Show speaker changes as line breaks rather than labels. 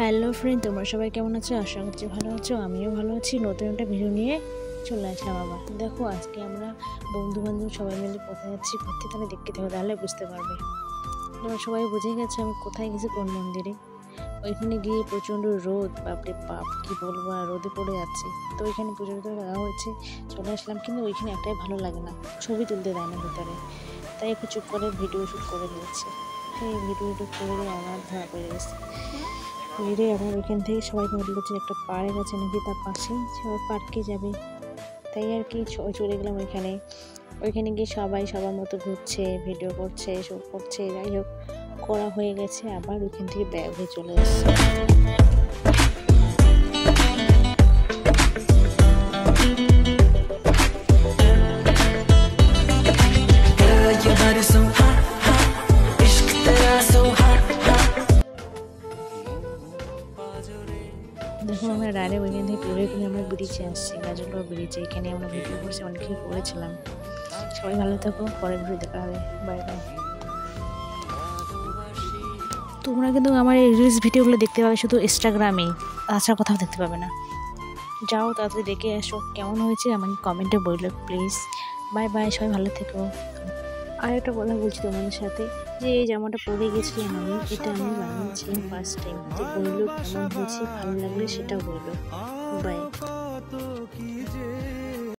Hello friend, তোমরা সবাই কেমন আছো? আশা করছি ভালো আছো। আমিও ভালো আছি। নতুন একটা ভিডিও নিয়ে চলে আসলাম আবার। দেখো, আজকে আমরা বন্ধু বান্ধব সবাই মিলে কোথায় যাচ্ছি ঘুরতে, তাহলে দেখতে থাকো, তাহলে বুঝতে পারবে। তোমরা সবাই বুঝে গেছো আমি কোথায় গেছি, কোন মন্দিরে। ওইখানে গিয়ে প্রচণ্ড রোদ, বাপরে বাপ, কি বলবো, আর রোদে পড়ে যাচ্ছি। তো ওইখানে পুজো টুজো দেওয়া হয়েছে, চলে আসলাম। কিন্তু ওইখানে একটাই ভালো লাগে না, ছবি তুলতে দেয় না ভিতরে। তাই একটু চুপ করে ভিডিও শ্যুট করে দিয়েছে। সেই ভিডিও করে আমার ধরা পড়ে গেছে। বেরে আবার ওইখান থেকে সবাই বলছে একটা পার্ক আছে নাকি, তার পাশেই সবাই পার্কে যাবে। তাই আর কি চলে গেলাম ওইখানে। ওইখানে গিয়ে সবাই সবার মতো ঘুরছে, ভিডিও করছে, এসব করছে। যাই হোক, করা হয়ে গেছে। আবার ওইখান থেকে ব্যাগ হয়ে চলে এসছে। দেখো, আমরা ডাইরেক্ট ওইখান থেকে ট্যুরে করে আমরা ব্রিজে আসছি, গাজলগাঁও ব্রিজে। এখানে আমরা ভিডিও করছি, অনেক কিছু করেছিলাম। সবাই ভালো থাকো, পরের ভিডিও দেখা হবে। Bye bye. তোমরা কিন্তু আমার এই রিলস ভিডিওগুলো দেখতে পাবে শুধু ইনস্টাগ্রামেই, তাছাড়া কোথাও দেখতে পাবে না। যাও তাড়াতাড়ি দেখে এসো, কেমন হয়েছে আমাকে কমেন্টে বললো প্লিজ। বাই বাই, সবাই ভালো থেকো। আর একটা কথা বলছি তোমাদের সাথে, যে এই জামাটা পরে গেছিলাম আমি, এটা আমি বানিয়েছিলাম ফার্স্ট টাইম। তো বললো কেমন হয়েছে, ভালো লাগলে সেটাও বললো। বাই।